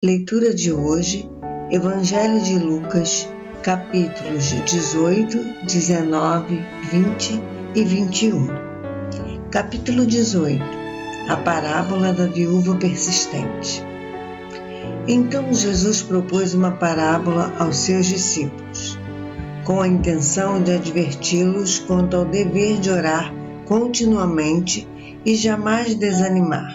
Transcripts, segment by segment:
Leitura de hoje, Evangelho de Lucas, capítulos 18, 19, 20 e 21. Capítulo 18. A parábola da viúva persistente. Então Jesus propôs uma parábola aos seus discípulos, com a intenção de adverti-los quanto ao dever de orar continuamente e jamais desanimar.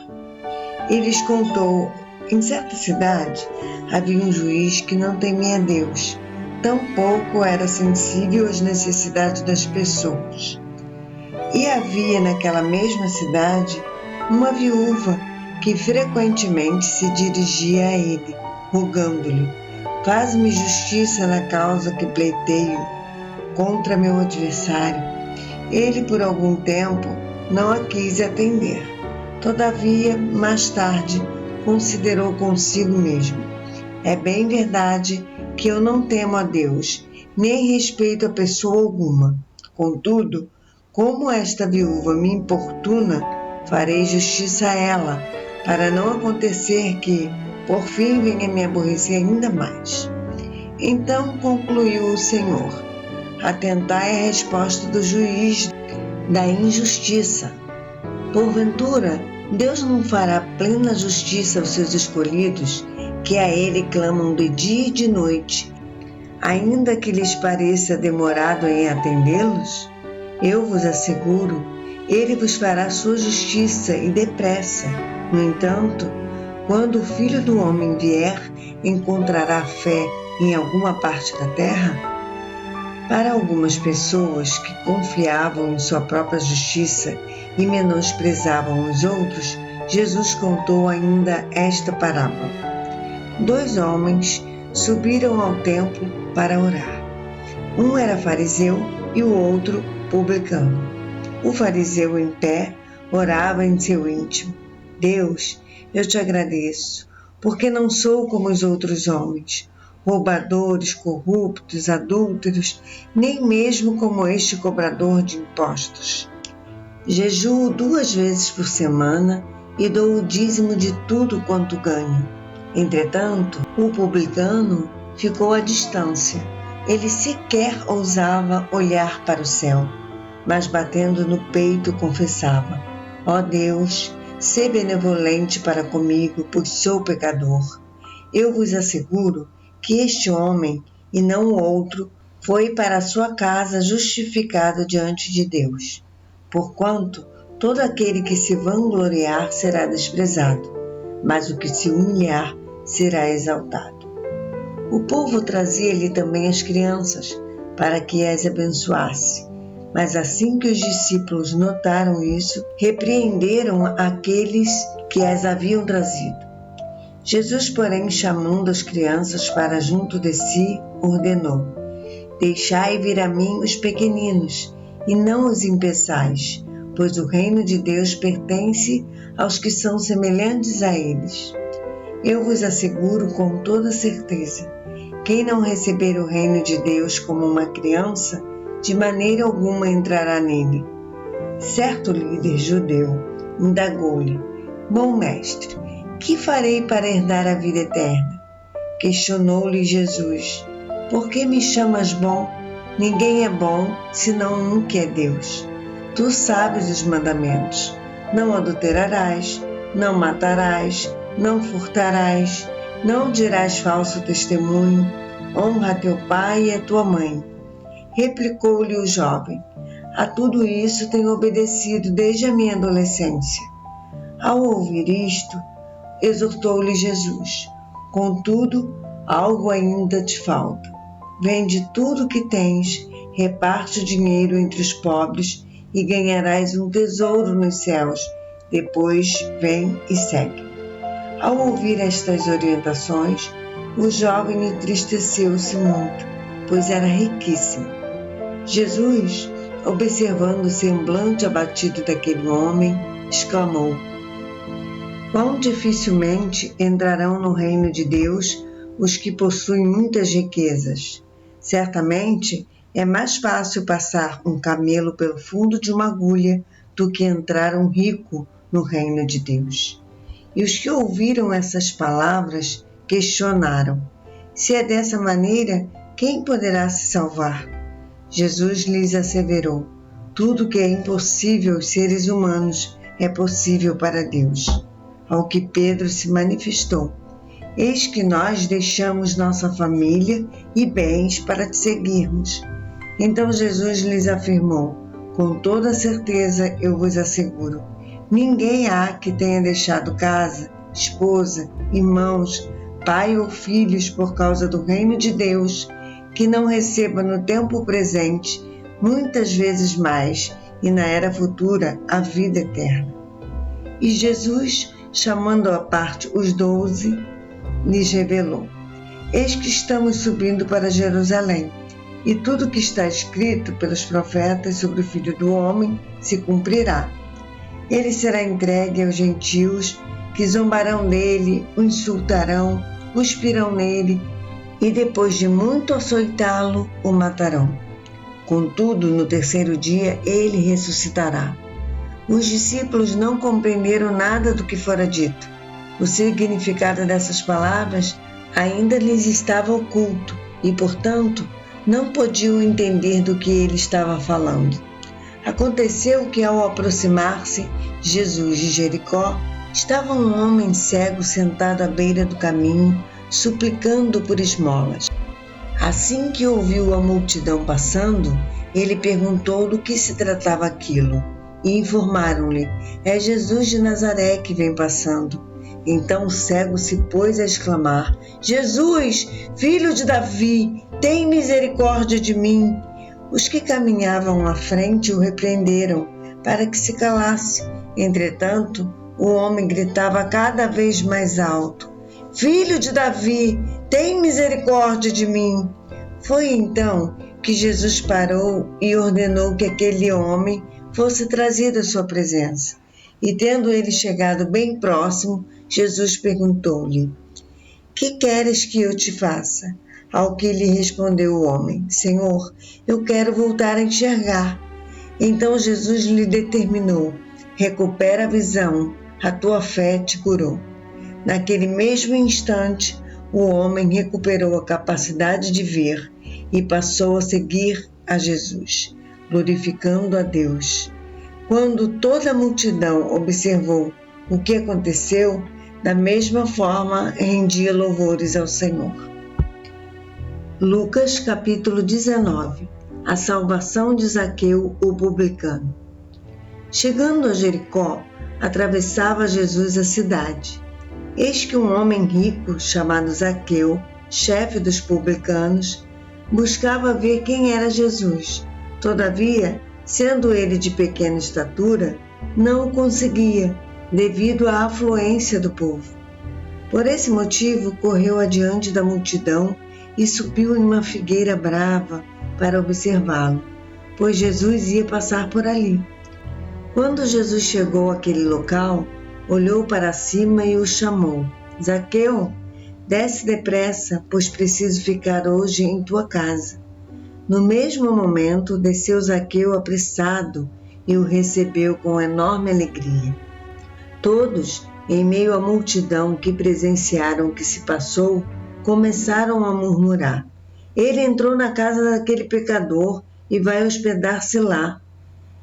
Ele lhes contou: em certa cidade havia um juiz que não temia Deus, tampouco era sensível às necessidades das pessoas. E havia naquela mesma cidade uma viúva que frequentemente se dirigia a ele, rogando-lhe: faz-me justiça na causa que pleiteio contra meu adversário. Ele por algum tempo não a quis atender. Todavia, mais tarde, considerou consigo mesmo: é bem verdade que eu não temo a Deus, nem respeito a pessoa alguma. Contudo, como esta viúva me importuna, farei justiça a ela, para não acontecer que, por fim, venha me aborrecer ainda mais. Então concluiu o Senhor: atentai à resposta do juiz da injustiça. Porventura, Deus não fará plena justiça aos seus escolhidos, que a Ele clamam de dia e de noite, ainda que lhes pareça demorado em atendê-los? Eu vos asseguro, Ele vos fará sua justiça e depressa. No entanto, quando o Filho do Homem vier, encontrará fé em alguma parte da terra? Para algumas pessoas que confiavam em sua própria justiça e menosprezavam os outros, Jesus contou ainda esta parábola. 2 homens subiram ao templo para orar. Um era fariseu e o outro publicano. O fariseu, em pé, orava em seu íntimo: Deus, eu te agradeço, porque não sou como os outros homens, roubadores, corruptos, adúlteros, nem mesmo como este cobrador de impostos. Jejuo 2 vezes por semana e dou o dízimo de tudo quanto ganho. Entretanto, o publicano ficou à distância. Ele sequer ousava olhar para o céu, mas batendo no peito confessava: ó Deus, sê benevolente para comigo, pois sou pecador. Eu vos asseguro que este homem, e não o outro, foi para a sua casa justificado diante de Deus. Porquanto todo aquele que se vangloriar será desprezado, mas o que se humilhar será exaltado. O povo trazia-lhe também as crianças, para que as abençoasse. Mas assim que os discípulos notaram isso, repreenderam aqueles que as haviam trazido. Jesus, porém, chamando as crianças para junto de si, ordenou: deixai vir a mim os pequeninos, e não os impeçais, pois o reino de Deus pertence aos que são semelhantes a eles. Eu vos asseguro com toda certeza, quem não receber o reino de Deus como uma criança, de maneira alguma entrará nele. Certo líder judeu indagou-lhe: bom mestre, que farei para herdar a vida eterna? Questionou-lhe Jesus: por que me chamas bom? Ninguém é bom, senão um que é Deus. Tu sabes os mandamentos: não adulterarás, não matarás, não furtarás, não dirás falso testemunho, honra a teu pai e a tua mãe. Replicou-lhe o jovem: a tudo isso tenho obedecido desde a minha adolescência. Ao ouvir isto, exortou-lhe Jesus: contudo, algo ainda te falta. Vende tudo o que tens, reparte o dinheiro entre os pobres e ganharás um tesouro nos céus. Depois vem e segue. Ao ouvir estas orientações, o jovem entristeceu-se muito, pois era riquíssimo. Jesus, observando o semblante abatido daquele homem, exclamou: quão dificilmente entrarão no reino de Deus os que possuem muitas riquezas. Certamente é mais fácil passar um camelo pelo fundo de uma agulha do que entrar um rico no reino de Deus. E os que ouviram essas palavras questionaram: se é dessa maneira, quem poderá se salvar? Jesus lhes asseverou: tudo que é impossível aos seres humanos é possível para Deus. Ao que Pedro se manifestou: eis que nós deixamos nossa família e bens para te seguirmos. Então Jesus lhes afirmou: com toda certeza eu vos asseguro, ninguém há que tenha deixado casa, esposa, irmãos, pai ou filhos por causa do reino de Deus, que não receba no tempo presente muitas vezes mais e na era futura a vida eterna. E Jesus, chamando à parte os 12, lhes revelou: eis que estamos subindo para Jerusalém, e tudo o que está escrito pelos profetas sobre o Filho do Homem se cumprirá. Ele será entregue aos gentios, que zombarão dele, o insultarão, cuspirão nele, e depois de muito açoitá-lo, o matarão. Contudo, no terceiro dia, ele ressuscitará. Os discípulos não compreenderam nada do que fora dito. O significado dessas palavras ainda lhes estava oculto e, portanto, não podiam entender do que ele estava falando. Aconteceu que, ao aproximar-se Jesus de Jericó, estava um homem cego sentado à beira do caminho, suplicando por esmolas. Assim que ouviu a multidão passando, ele perguntou do que se tratava aquilo, e informaram-lhe: é Jesus de Nazaré que vem passando. Então o cego se pôs a exclamar: Jesus, filho de Davi, tem misericórdia de mim. Os que caminhavam à frente o repreenderam para que se calasse. Entretanto, o homem gritava cada vez mais alto: Filho de Davi, tem misericórdia de mim. Foi então que Jesus parou e ordenou que aquele homem fosse trazido à sua presença. E tendo ele chegado bem próximo, Jesus perguntou-lhe: que queres que eu te faça? Ao que lhe respondeu o homem: Senhor, eu quero voltar a enxergar. Então Jesus lhe determinou: recupera a visão, a tua fé te curou. Naquele mesmo instante, o homem recuperou a capacidade de ver e passou a seguir a Jesus, glorificando a Deus. Quando toda a multidão observou o que aconteceu, da mesma forma rendia louvores ao Senhor. Lucas capítulo 19. A salvação de Zaqueu, o publicano. Chegando a Jericó, atravessava Jesus a cidade. Eis que um homem rico, chamado Zaqueu, chefe dos publicanos, buscava ver quem era Jesus. Todavia, sendo ele de pequena estatura, não o conseguia, devido à afluência do povo. Por esse motivo, correu adiante da multidão e subiu em uma figueira brava para observá-lo, pois Jesus ia passar por ali. Quando Jesus chegou àquele local, olhou para cima e o chamou: Zaqueu, desce depressa, pois preciso ficar hoje em tua casa. No mesmo momento, desceu Zaqueu apressado e o recebeu com enorme alegria. Todos, em meio à multidão que presenciaram o que se passou, começaram a murmurar: ele entrou na casa daquele pecador e vai hospedar-se lá.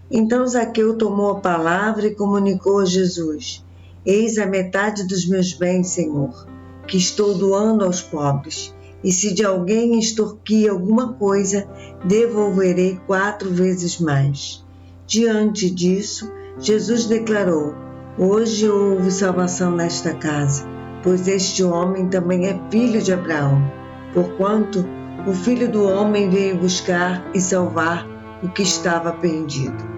Então Zaqueu tomou a palavra e comunicou a Jesus: eis a metade dos meus bens, Senhor, que estou doando aos pobres. E se de alguém extorquir alguma coisa, devolverei 4 vezes mais. Diante disso, Jesus declarou: hoje houve salvação nesta casa, pois este homem também é filho de Abraão, porquanto o Filho do Homem veio buscar e salvar o que estava perdido.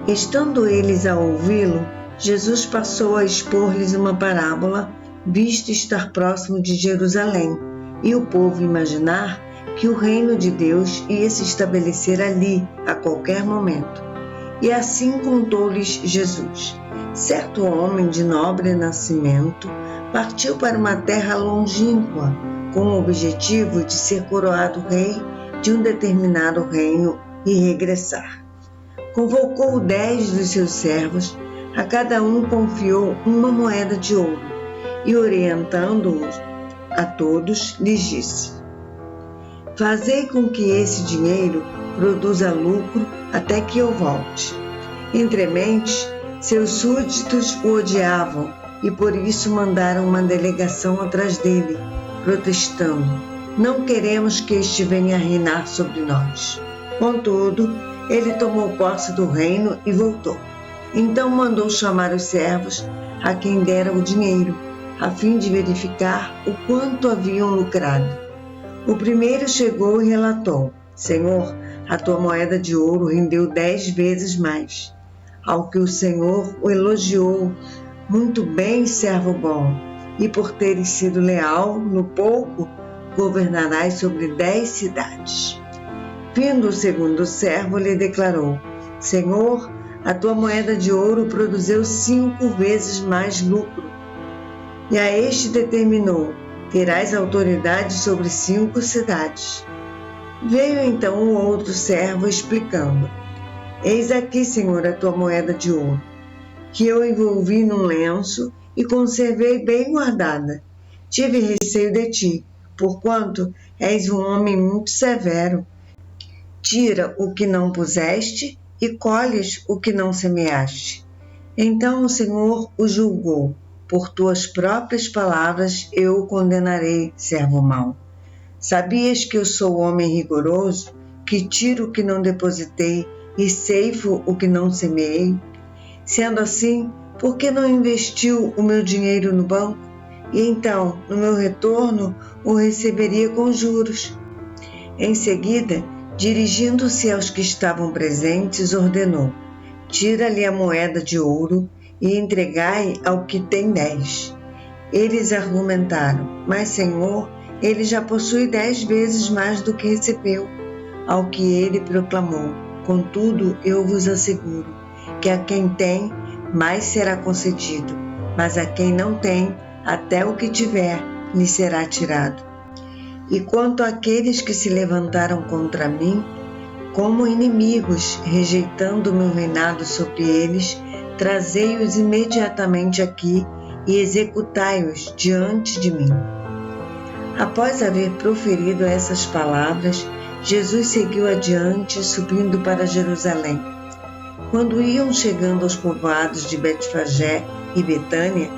Estando eles a ouvi-lo, Jesus passou a expor-lhes uma parábola, visto estar próximo de Jerusalém, e o povo imaginar que o reino de Deus ia se estabelecer ali a qualquer momento. E assim contou-lhes Jesus: certo homem de nobre nascimento partiu para uma terra longínqua, com o objetivo de ser coroado rei de um determinado reino e regressar. Convocou 10 dos seus servos, a cada um confiou uma moeda de ouro, e orientando-os, a todos, lhes disse: fazei com que esse dinheiro produza lucro até que eu volte. Entrementes, seus súditos o odiavam e por isso mandaram uma delegação atrás dele, protestando: não queremos que este venha reinar sobre nós. Contudo, ele tomou posse do reino e voltou. Então mandou chamar os servos a quem dera o dinheiro, a fim de verificar o quanto haviam lucrado. O primeiro chegou e relatou: Senhor, a tua moeda de ouro rendeu 10 vezes mais. Ao que o Senhor o elogiou: muito bem, servo bom, e por teres sido leal no pouco, governarás sobre 10 cidades. Vindo o segundo servo, lhe declarou: Senhor, a tua moeda de ouro produziu 5 vezes mais lucro. E a este determinou: terás autoridade sobre 5 cidades. Veio então o outro servo explicando: eis aqui, Senhor, a tua moeda de ouro, que eu envolvi num lenço e conservei bem guardada. Tive receio de ti, porquanto és um homem muito severo. Tira o que não puseste e colhes o que não semeaste. Então o Senhor o julgou: por tuas próprias palavras eu o condenarei, servo mau. Sabias que eu sou homem rigoroso, que tiro o que não depositei e ceifo o que não semeei? Sendo assim, por que não investiu o meu dinheiro no banco? E então, no meu retorno, o receberia com juros. Em seguida, dirigindo-se aos que estavam presentes, ordenou: tira-lhe a moeda de ouro e entregai ao que tem 10. Eles argumentaram: mas, Senhor, ele já possui 10 vezes mais do que recebeu. Ao que ele proclamou: contudo, eu vos asseguro que a quem tem, mais será concedido, mas a quem não tem, até o que tiver, lhe será tirado. E quanto àqueles que se levantaram contra mim, como inimigos, rejeitando o meu reinado sobre eles, trazei-os imediatamente aqui e executai-os diante de mim. Após haver proferido essas palavras, Jesus seguiu adiante, subindo para Jerusalém. Quando iam chegando aos povoados de Betfagé e Betânia,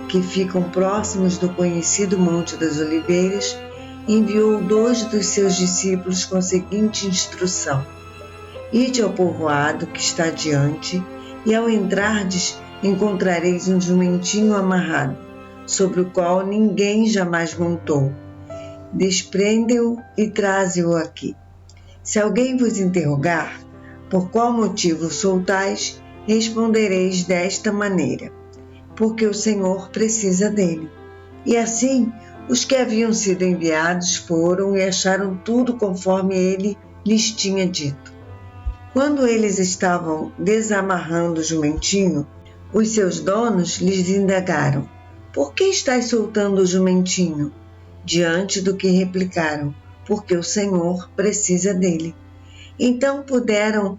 que ficam próximos do conhecido Monte das Oliveiras, enviou 2 dos seus discípulos com a seguinte instrução: ide ao povoado que está adiante, e ao entrardes encontrareis um jumentinho amarrado, sobre o qual ninguém jamais montou. Desprende-o e traze-o aqui. Se alguém vos interrogar, por qual motivo o soltais, respondereis desta maneira: porque o Senhor precisa dele. E assim, os que haviam sido enviados foram e acharam tudo conforme ele lhes tinha dito. Quando eles estavam desamarrando o jumentinho, os seus donos lhes indagaram: por que estáis soltando o jumentinho? Diante do que replicaram: porque o Senhor precisa dele. Então puderam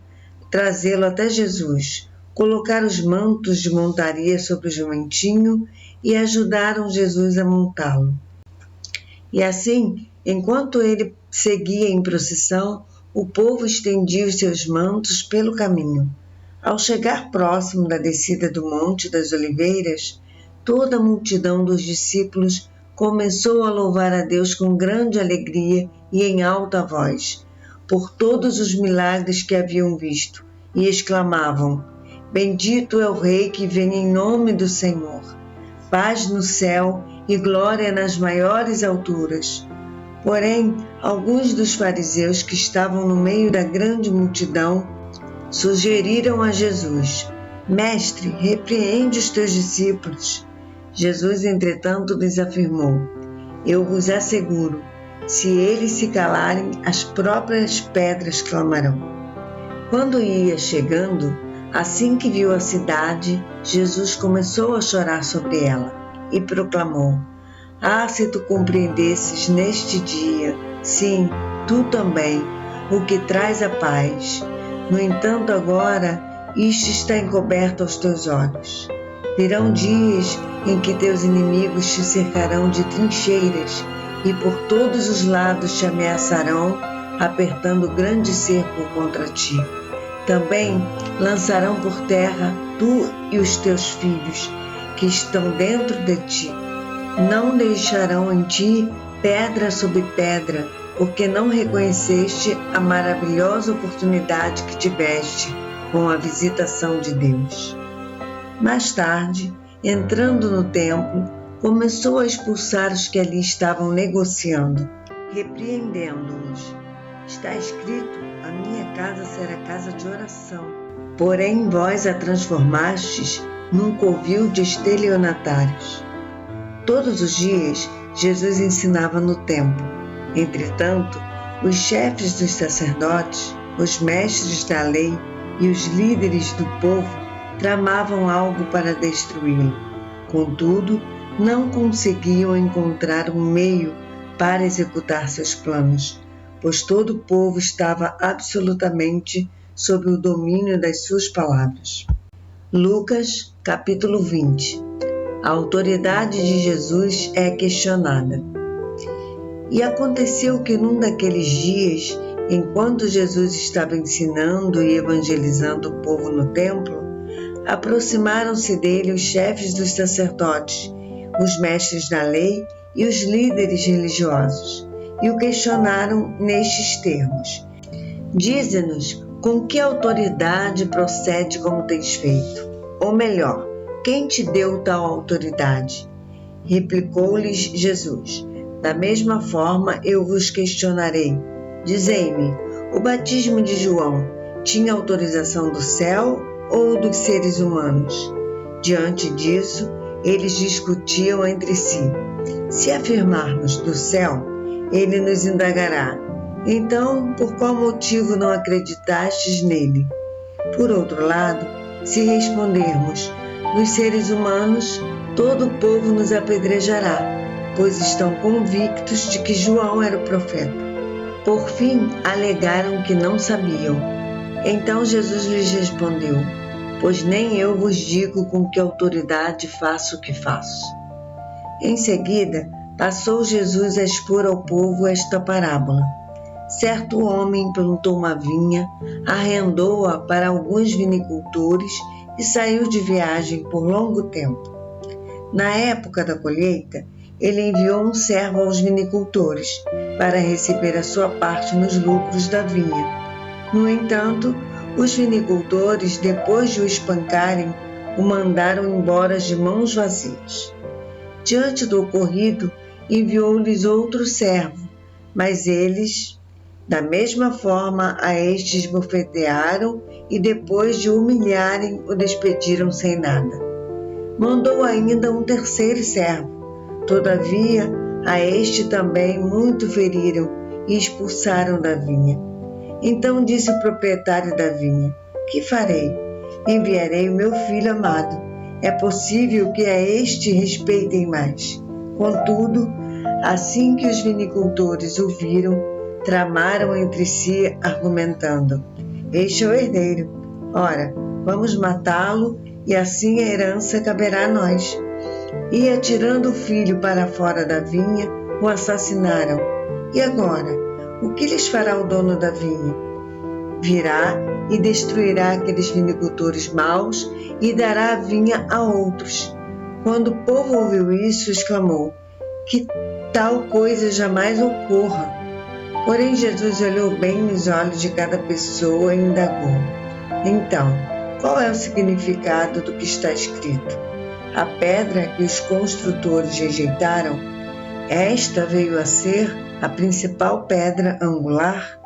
trazê-lo até Jesus, colocar os mantos de montaria sobre o jumentinho e ajudaram Jesus a montá-lo. E assim, enquanto ele seguia em procissão, o povo estendia os seus mantos pelo caminho. Ao chegar próximo da descida do Monte das Oliveiras, toda a multidão dos discípulos começou a louvar a Deus com grande alegria e em alta voz, por todos os milagres que haviam visto, e exclamavam: bendito é o Rei que vem em nome do Senhor. Paz no céu e glória nas maiores alturas. Porém, alguns dos fariseus que estavam no meio da grande multidão sugeriram a Jesus: Mestre, repreende os teus discípulos. Jesus, entretanto, lhes afirmou: eu vos asseguro, se eles se calarem, as próprias pedras clamarão. Quando ia chegando, assim que viu a cidade, Jesus começou a chorar sobre ela e proclamou: ah, se tu compreendesses neste dia, sim, tu também, o que traz a paz. No entanto, agora, isto está encoberto aos teus olhos. Virão dias em que teus inimigos te cercarão de trincheiras e por todos os lados te ameaçarão, apertando grande cerco contra ti. Também lançarão por terra tu e os teus filhos, que estão dentro de ti. Não deixarão em ti pedra sobre pedra, porque não reconheceste a maravilhosa oportunidade que tiveste com a visitação de Deus. Mais tarde, entrando no templo, começou a expulsar os que ali estavam negociando, repreendendo-os. Está escrito: a minha casa será casa de oração. Porém, vós a transformastes num covil de estelionatários. Todos os dias, Jesus ensinava no templo. Entretanto, os chefes dos sacerdotes, os mestres da lei e os líderes do povo tramavam algo para destruí-lo. Contudo, não conseguiam encontrar um meio para executar seus planos, pois todo o povo estava absolutamente sob o domínio das suas palavras. Lucas, capítulo 20. A autoridade de Jesus é questionada. E aconteceu que num daqueles dias, enquanto Jesus estava ensinando e evangelizando o povo no templo, aproximaram-se dele os chefes dos sacerdotes, os mestres da lei e os líderes religiosos, e o questionaram nestes termos: Dize-nos, com que autoridade procede como tens feito? Ou melhor, quem te deu tal autoridade? Replicou-lhes Jesus: Da mesma forma eu vos questionarei. Dizei-me, o batismo de João tinha autorização do céu ou dos seres humanos? Diante disso, eles discutiam entre si. Se afirmarmos do céu, ele nos indagará: então, por qual motivo não acreditastes nele? Por outro lado, se respondermos dos seres humanos, todo o povo nos apedrejará, pois estão convictos de que João era o profeta. Por fim, alegaram que não sabiam. Então Jesus lhes respondeu: Pois nem eu vos digo com que autoridade faço o que faço. Em seguida, passou Jesus a expor ao povo esta parábola. Certo homem plantou uma vinha, arrendou-a para alguns vinicultores e saiu de viagem por longo tempo. Na época da colheita, ele enviou um servo aos vinicultores para receber a sua parte nos lucros da vinha. No entanto, os vinicultores, depois de o espancarem, o mandaram embora de mãos vazias. Diante do ocorrido, enviou-lhes outro servo, mas eles, da mesma forma, a estes esbofetearam e, depois de o humilharem, o despediram sem nada. Mandou ainda um terceiro servo. Todavia, a este também muito feriram e expulsaram da vinha. Então disse o proprietário da vinha: Que farei? Enviarei o meu filho amado. É possível que a este respeitem mais. Contudo, assim que os vinicultores o viram, tramaram entre si, argumentando: Este é o herdeiro. Ora, vamos matá-lo e assim a herança caberá a nós. E, atirando o filho para fora da vinha, o assassinaram. E agora, o que lhes fará o dono da vinha? Virá e destruirá aqueles vinicultores maus e dará a vinha a outros. Quando o povo ouviu isso, exclamou: Que tal coisa jamais ocorra! Porém, Jesus olhou bem nos olhos de cada pessoa e indagou: Então, qual é o significado do que está escrito? A pedra que os construtores rejeitaram, esta veio a ser a principal pedra angular.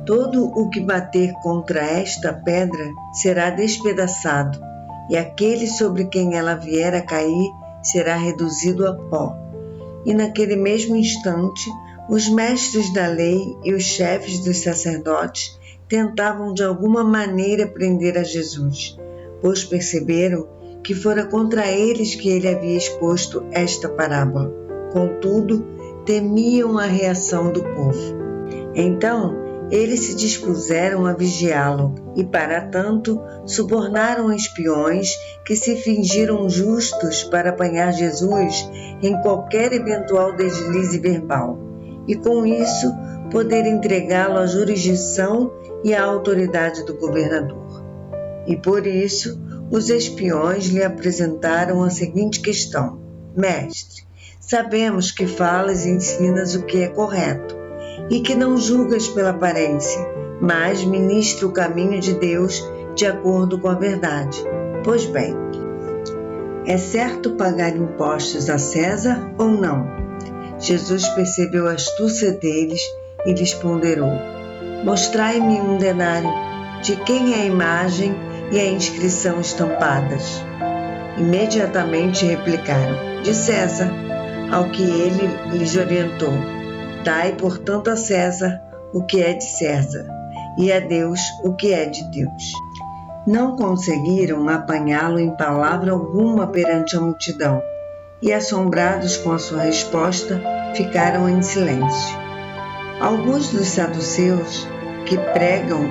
Todo o que bater contra esta pedra será despedaçado, e aquele sobre quem ela vier a cair será reduzido a pó. E naquele mesmo instante, os mestres da lei e os chefes dos sacerdotes tentavam de alguma maneira prender a Jesus, pois perceberam que fora contra eles que ele havia exposto esta parábola. Contudo, temiam a reação do povo. Então, Eles se dispuseram a vigiá-lo e, para tanto, subornaram espiões que se fingiram justos para apanhar Jesus em qualquer eventual deslize verbal e, com isso, poder entregá-lo à jurisdição e à autoridade do governador. E por isso, os espiões lhe apresentaram a seguinte questão: Mestre, sabemos que falas e ensinas o que é correto e que não julgas pela aparência, mas ministra o caminho de Deus de acordo com a verdade. Pois bem, é certo pagar impostos a César ou não? Jesus percebeu a astúcia deles e lhes ponderou: Mostrai-me um denário, de quem é a imagem e a inscrição estampadas? Imediatamente replicaram: de César. Ao que ele lhes orientou: Dai, portanto, a César o que é de César, e a Deus o que é de Deus. Não conseguiram apanhá-lo em palavra alguma perante a multidão, e, assombrados com a sua resposta, ficaram em silêncio. Alguns dos saduceus, que pregam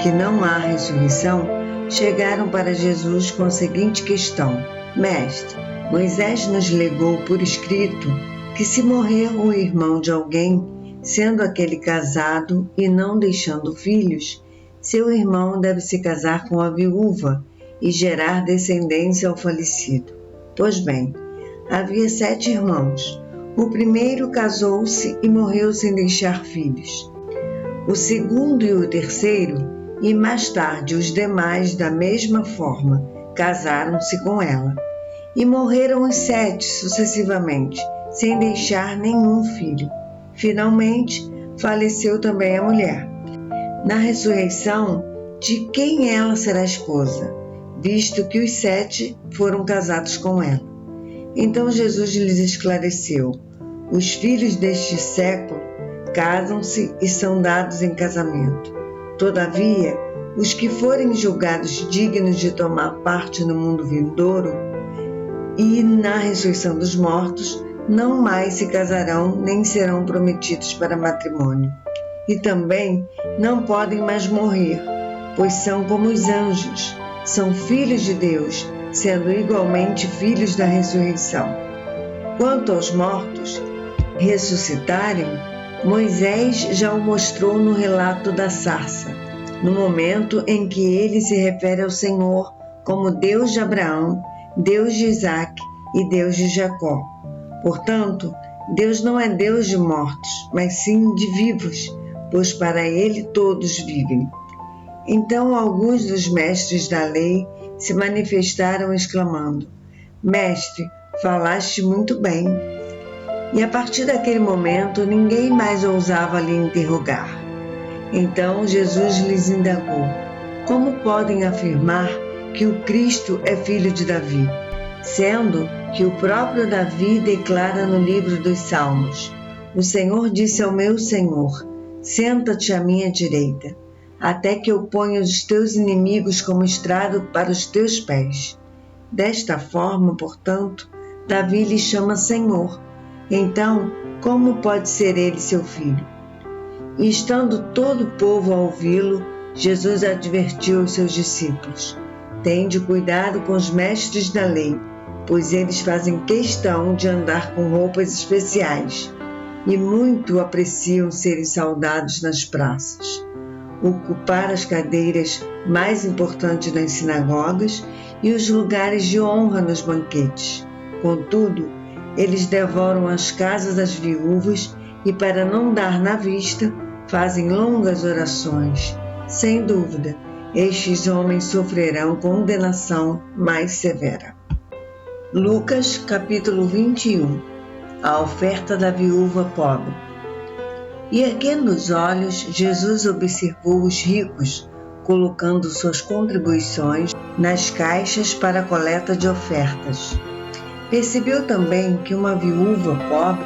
que não há ressurreição, chegaram para Jesus com a seguinte questão: Mestre, Moisés nos legou por escrito que se morrer o irmão de alguém, sendo aquele casado e não deixando filhos, seu irmão deve se casar com a viúva e gerar descendência ao falecido. Pois bem, havia 7 irmãos. O primeiro casou-se e morreu sem deixar filhos. O segundo e o terceiro, e mais tarde os demais da mesma forma, casaram-se com ela. E morreram os 7 sucessivamente, sem deixar nenhum filho. Finalmente, faleceu também a mulher. Na ressurreição, de quem ela será esposa, visto que os 7 foram casados com ela? Então Jesus lhes esclareceu: os filhos deste século casam-se e são dados em casamento. Todavia, os que forem julgados dignos de tomar parte no mundo vindouro e na ressurreição dos mortos, não mais se casarão nem serão prometidos para matrimônio. E também não podem mais morrer, pois são como os anjos, são filhos de Deus, sendo igualmente filhos da ressurreição. Quanto aos mortos ressuscitarem, Moisés já o mostrou no relato da sarça, no momento em que ele se refere ao Senhor como Deus de Abraão, Deus de Isaque e Deus de Jacó. Portanto, Deus não é Deus de mortos, mas sim de vivos, pois para ele todos vivem. Então alguns dos mestres da lei se manifestaram exclamando: Mestre, falaste muito bem. E a partir daquele momento ninguém mais ousava lhe interrogar. Então Jesus lhes indagou: Como podem afirmar que o Cristo é filho de Davi, sendo que o próprio Davi declara no livro dos Salmos: O Senhor disse ao meu Senhor: Senta-te à minha direita, até que eu ponha os teus inimigos como estrado para os teus pés. Desta forma, portanto, Davi lhe chama Senhor. Então, como pode ser ele seu filho? E estando todo o povo a ouvi-lo, Jesus advertiu os seus discípulos: Tende cuidado com os mestres da lei, pois eles fazem questão de andar com roupas especiais e muito apreciam serem saudados nas praças, ocupar as cadeiras mais importantes nas sinagogas e os lugares de honra nos banquetes. Contudo, eles devoram as casas das viúvas e, para não dar na vista, fazem longas orações. Sem dúvida, estes homens sofrerão condenação mais severa. Lucas, capítulo 21. A oferta da viúva pobre. E erguendo os olhos, Jesus observou os ricos colocando suas contribuições nas caixas para a coleta de ofertas. Percebeu também que uma viúva pobre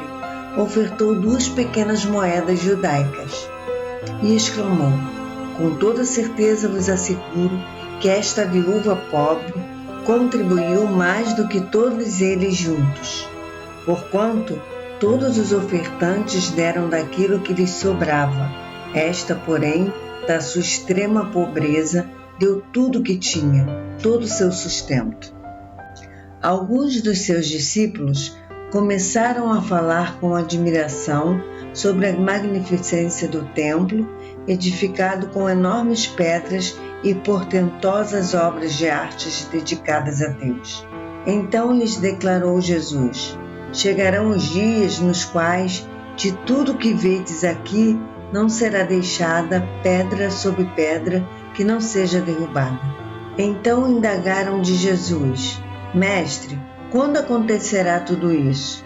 ofertou 2 pequenas moedas judaicas e exclamou: Com toda certeza vos asseguro que esta viúva pobre contribuiu mais do que todos eles juntos, porquanto todos os ofertantes deram daquilo que lhes sobrava, Esta, porém, da sua extrema pobreza, deu tudo o que tinha, todo o seu sustento. Alguns dos seus discípulos começaram a falar com admiração sobre a magnificência do templo, edificado com enormes pedras e portentosas obras de artes dedicadas a Deus. Então lhes declarou Jesus: chegarão os dias nos quais de tudo que vedes aqui não será deixada pedra sobre pedra que não seja derrubada. Então indagaram de Jesus: Mestre, quando acontecerá tudo isso?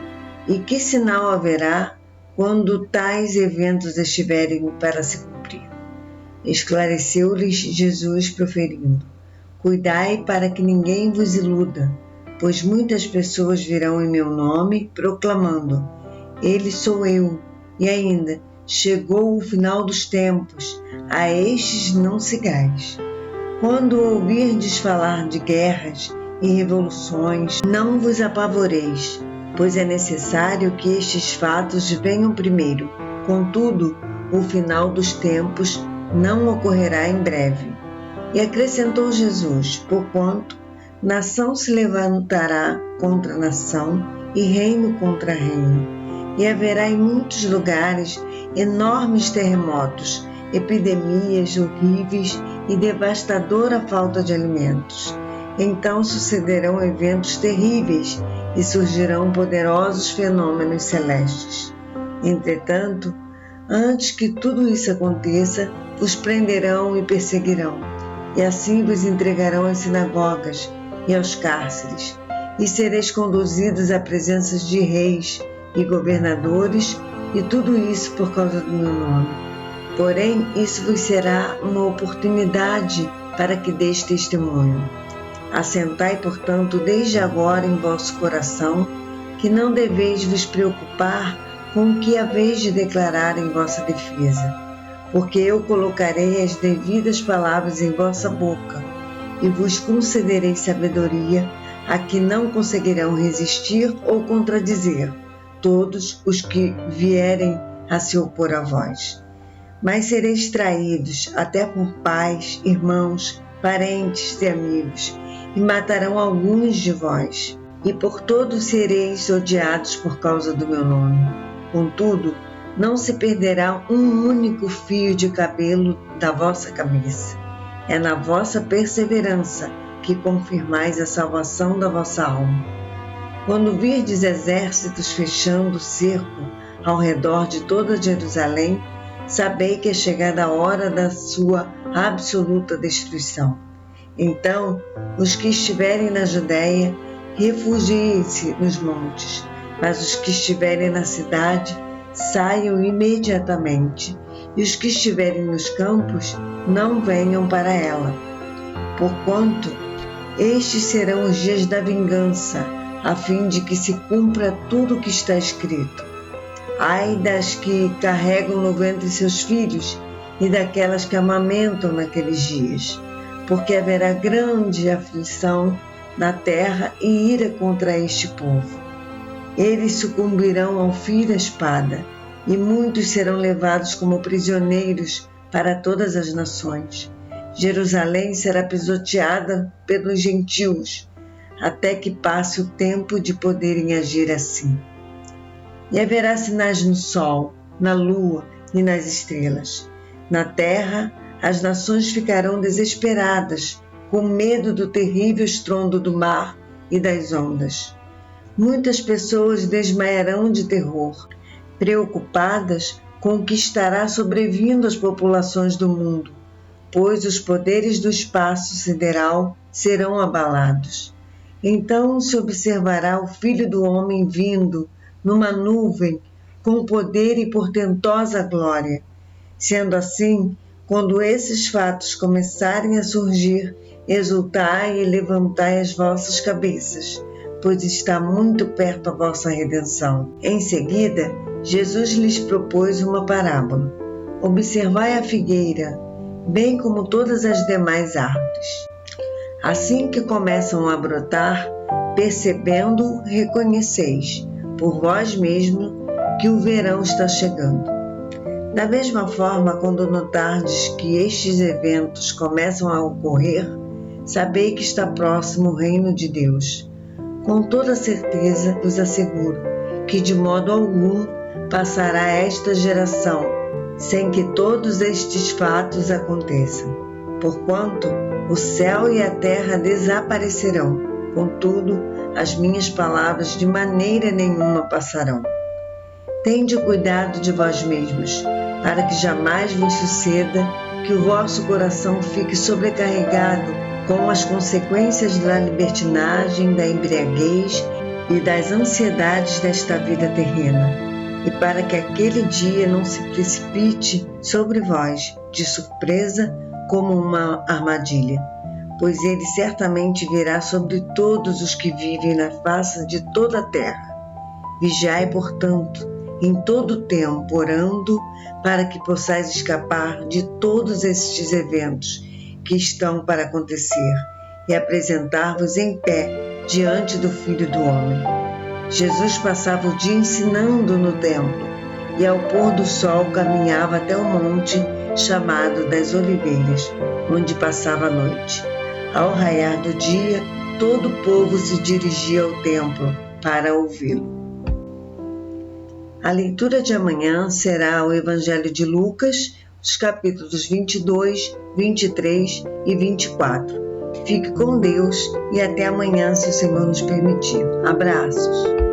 E que sinal haverá quando tais eventos estiverem para se cumprir? Esclareceu-lhes Jesus proferindo: Cuidai para que ninguém vos iluda, pois muitas pessoas virão em meu nome proclamando: Ele sou eu, e ainda: chegou o final dos tempos, a estes não sigais. Quando ouvirdes falar de guerras e revoluções, não vos apavoreis, pois é necessário que estes fatos venham primeiro. Contudo, o final dos tempos não ocorrerá em breve. E acrescentou Jesus: porquanto nação se levantará contra nação e reino contra reino, e haverá em muitos lugares enormes terremotos, epidemias horríveis e devastadora falta de alimentos. Então sucederão eventos terríveis e surgirão poderosos fenômenos celestes. Entretanto, antes que tudo isso aconteça, vos prenderão e perseguirão, e assim vos entregarão às sinagogas e aos cárceres, e sereis conduzidos à presença de reis e governadores, e tudo isso por causa do meu nome. Porém, isso vos será uma oportunidade para que deis testemunho. Assentai, portanto, desde agora em vosso coração, que não deveis vos preocupar com o que haveis de declarar em vossa defesa, porque eu colocarei as devidas palavras em vossa boca, e vos concederei sabedoria a que não conseguirão resistir ou contradizer todos os que vierem a se opor a vós. Mas sereis traídos até por pais, irmãos, parentes e amigos, e matarão alguns de vós, e por todos sereis odiados por causa do meu nome. Contudo, não se perderá um único fio de cabelo da vossa cabeça. É na vossa perseverança que confirmais a salvação da vossa alma. Quando virdes exércitos fechando o cerco ao redor de toda Jerusalém, sabei que é chegada a hora da sua absoluta destruição. Então, os que estiverem na Judéia, refugiem-se nos montes, mas os que estiverem na cidade, saiam imediatamente, e os que estiverem nos campos, não venham para ela. Porquanto, estes serão os dias da vingança, a fim de que se cumpra tudo o que está escrito. Ai das que carregam no ventre seus filhos, e daquelas que amamentam naqueles dias, porque haverá grande aflição na terra e ira contra este povo. Eles sucumbirão ao fio da espada, e muitos serão levados como prisioneiros para todas as nações. Jerusalém será pisoteada pelos gentios, até que passe o tempo de poderem agir assim. E haverá sinais no sol, na lua e nas estrelas. Na terra, as nações ficarão desesperadas, com medo do terrível estrondo do mar e das ondas. Muitas pessoas desmaiarão de terror, preocupadas com o que estará sobrevindo às populações do mundo, pois os poderes do espaço sideral serão abalados. Então se observará o Filho do Homem vindo numa nuvem com poder e portentosa glória. Sendo assim, quando esses fatos começarem a surgir, exultai e levantai as vossas cabeças, pois está muito perto a vossa redenção. Em seguida, Jesus lhes propôs uma parábola. Observai a figueira, bem como todas as demais árvores. Assim que começam a brotar, percebendo, reconheceis, por vós mesmos, que o verão está chegando. Da mesma forma, quando notardes que estes eventos começam a ocorrer, sabei que está próximo o reino de Deus. Com toda certeza vos asseguro que de modo algum passará esta geração sem que todos estes fatos aconteçam. Porquanto o céu e a terra desaparecerão, contudo as minhas palavras de maneira nenhuma passarão. Tende cuidado de vós mesmos, para que jamais vos suceda que o vosso coração fique sobrecarregado com as consequências da libertinagem, da embriaguez e das ansiedades desta vida terrena, e para que aquele dia não se precipite sobre vós de surpresa como uma armadilha, pois ele certamente virá sobre todos os que vivem na face de toda a terra. Vigiai, portanto, em todo o tempo, orando para que possais escapar de todos estes eventos que estão para acontecer e apresentar-vos em pé diante do Filho do Homem. Jesus passava o dia ensinando no templo e ao pôr do sol caminhava até o monte chamado das Oliveiras, onde passava a noite. Ao raiar do dia, todo o povo se dirigia ao templo para ouvi-lo. A leitura de amanhã será o Evangelho de Lucas, os capítulos 22, 23 e 24. Fique com Deus e até amanhã, se o Senhor nos permitir. Abraços.